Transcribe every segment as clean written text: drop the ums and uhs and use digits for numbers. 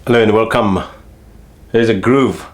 Hello and welcome. Here's a groove.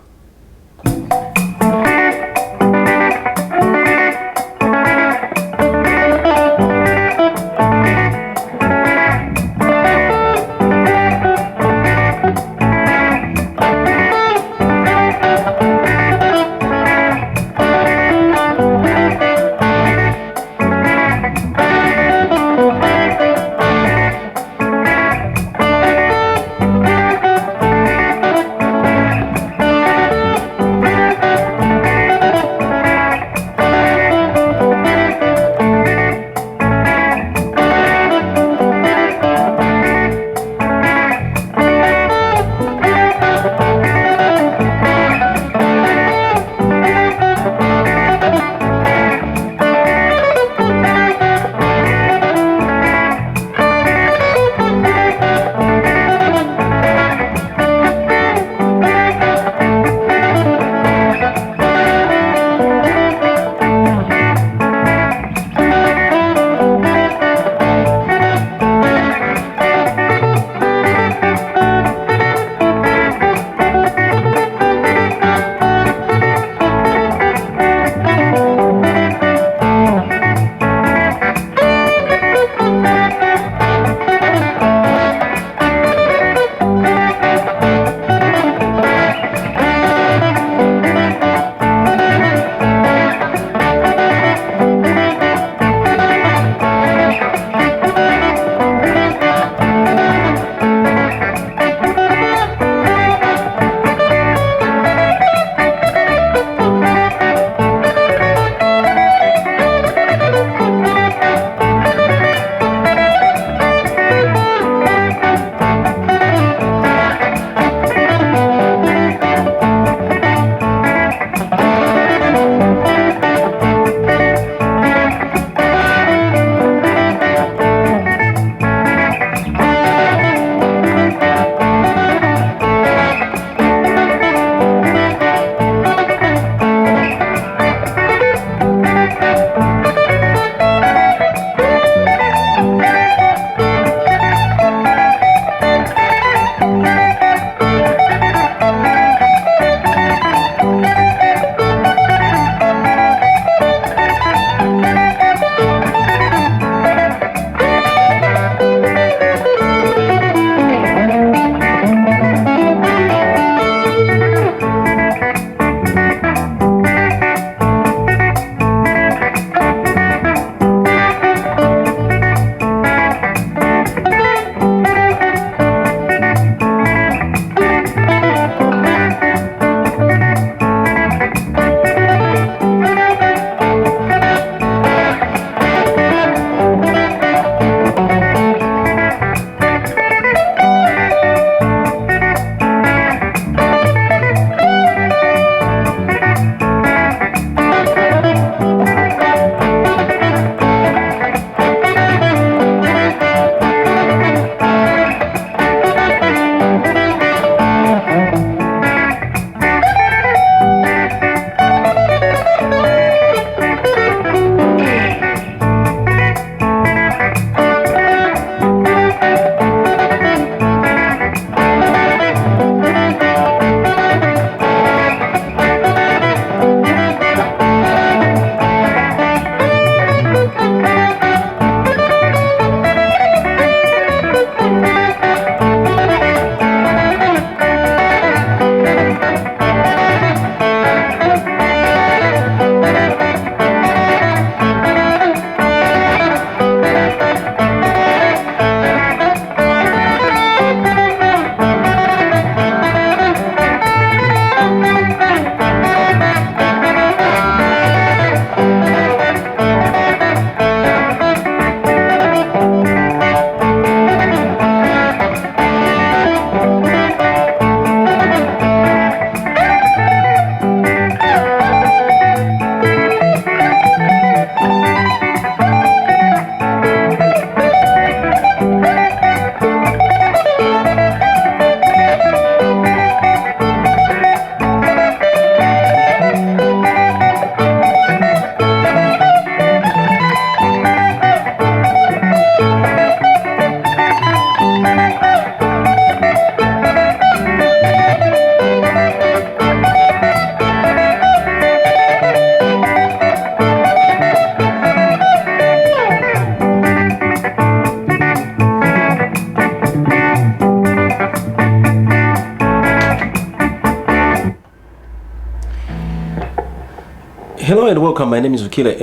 Hello and welcome. My name is Ukile,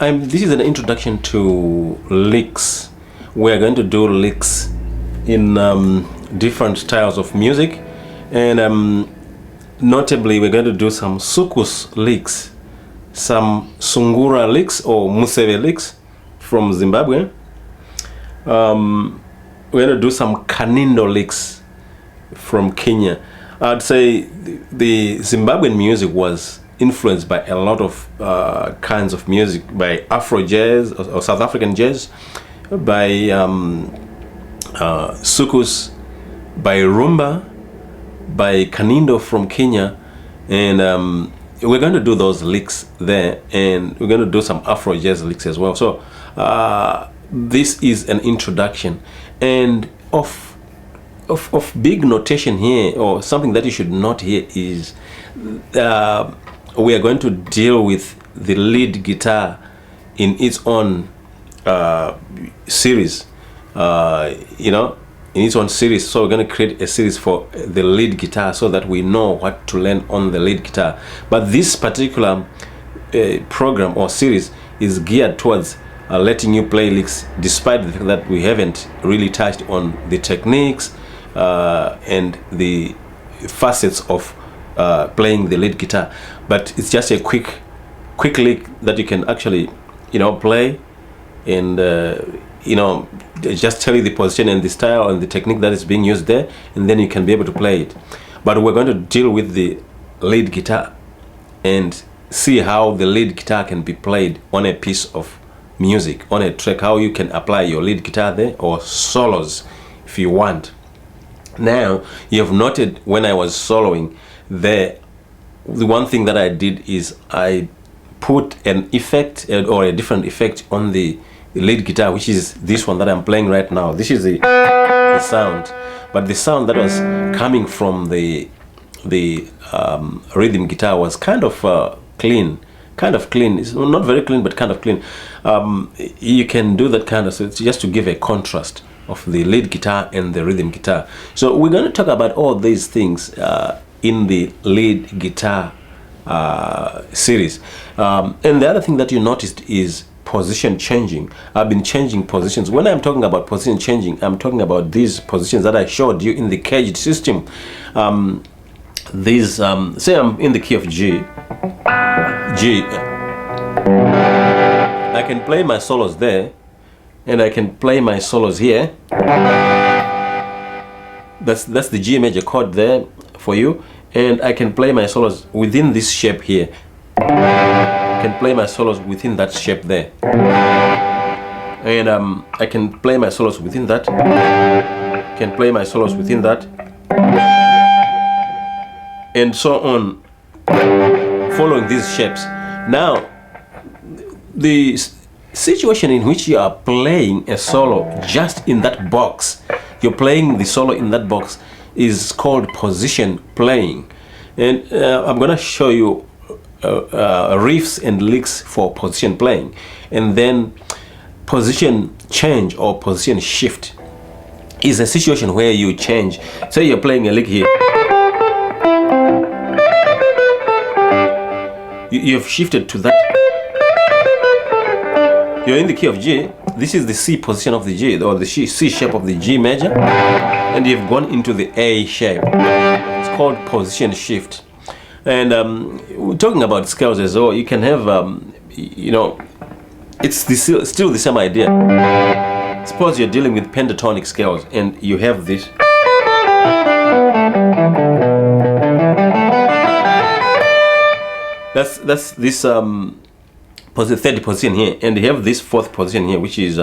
and this is an introduction to licks. We're going to do licks in different styles of music, and notably we're going to do some soukous licks, some sungura licks or museve licks from Zimbabwe. We're going to do some kanindo licks from Kenya. I'd say the Zimbabwean music was influenced by a lot of kinds of music, by Afro jazz or South African jazz, by soukous, by rumba, by kanindo from Kenya, and we're going to do those licks there, and we're going to do some Afro jazz licks as well. So this is an introduction, and of big notation here, or something that you should note here, is we are going to deal with the lead guitar in its own series, in its own series. So we're going to create a series for the lead guitar so that we know what to learn on the lead guitar. But this particular program or series is geared towards letting you play licks, despite the fact that we haven't really touched on the techniques and the facets of playing the lead guitar. But it's just a quick lick that you can actually play, and just tell you the position and the style and the technique that is being used there, and then you can be able to play it. But we're going to deal with the lead guitar and see how the lead guitar can be played on a piece of music, on a track, how you can apply your lead guitar there, or solos if you want. Now, you have noted when I was soloing there, the one thing that I did is I put an effect or a different effect on the lead guitar, which is this one that I'm playing right now. This is the sound, but the sound that was coming from the rhythm guitar was kind of clean. It's not very clean, but kind of clean. You can do that kind of, so it's just to give a contrast of the lead guitar and the rhythm guitar. So we're going to talk about all these things in the lead guitar series. And the other thing that you noticed is position changing. I've been changing positions. When I'm talking about position changing, I'm talking about these positions that I showed you in the caged system. These, say I'm in the key of G. I can play my solos there, and I can play my solos here. That's the G major chord there for you, and I can play my solos within this shape here. I can play my solos within that shape there, and I can play my solos within that. Can play my solos within that, and so on, following these shapes. Now, the situation in which you are playing a solo just in that box, you're playing the solo in that box, is called position playing. And I'm going to show you riffs and licks for position playing, and then position change or position shift is a situation where you change. Say you're playing a lick here, you've shifted to that. You're in the key of G. This is the C position of the G, or the C shape of the G major, and you've gone into the A shape. It's called position shift. And we're talking about scales as well. You can have, it's still the same idea. Suppose you're dealing with pentatonic scales, and you have this. That's this third position here, and you have this fourth position here, which is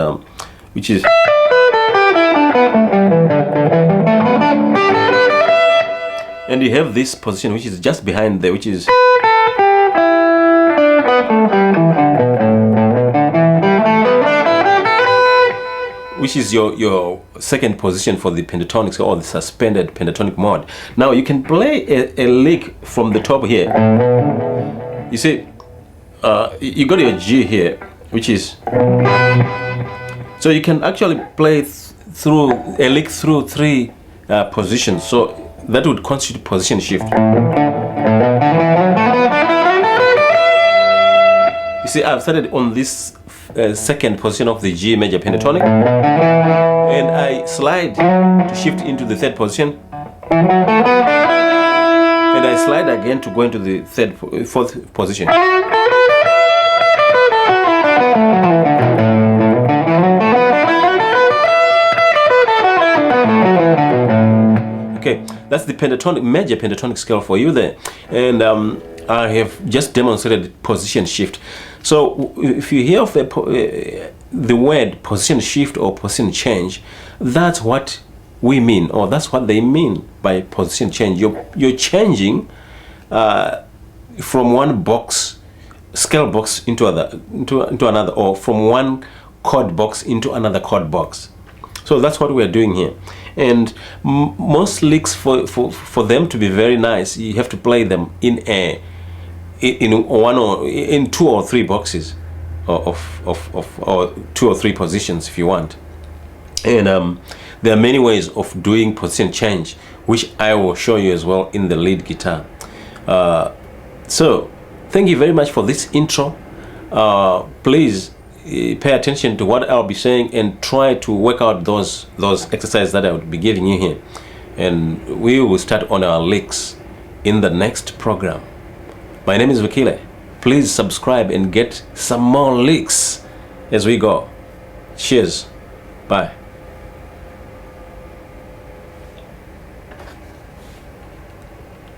and you have this position which is just behind there, which is your second position for the pentatonic or the suspended pentatonic mode. Now you can play a lick from the top here. You see, you got your G here, which is, so you can actually play through a lick through three positions. So that would constitute position shift. see, I've started on this second position of the G major pentatonic, and I slide to shift into the third position, and I slide again to go into the fourth position. Okay, that's the pentatonic, major pentatonic scale for you there, and I have just demonstrated position shift. So if you hear of the word position shift or position change, that's what we mean, or that's what they mean by position change. You're changing from one box, scale box into another, or from one chord box into another chord box. So that's what we're doing here. And most licks, for them to be very nice, you have to play them in one or in 2 or 3 boxes or 2 or 3 positions if you want. And there are many ways of doing position change, which I will show you as well in the lead guitar. So thank you very much for this intro. Please pay attention to what I'll be saying and try to work out those exercises that I will be giving you here, and we will start on our licks in the next program. My name is Vakile. Please subscribe and get some more licks as we go. Cheers. Bye.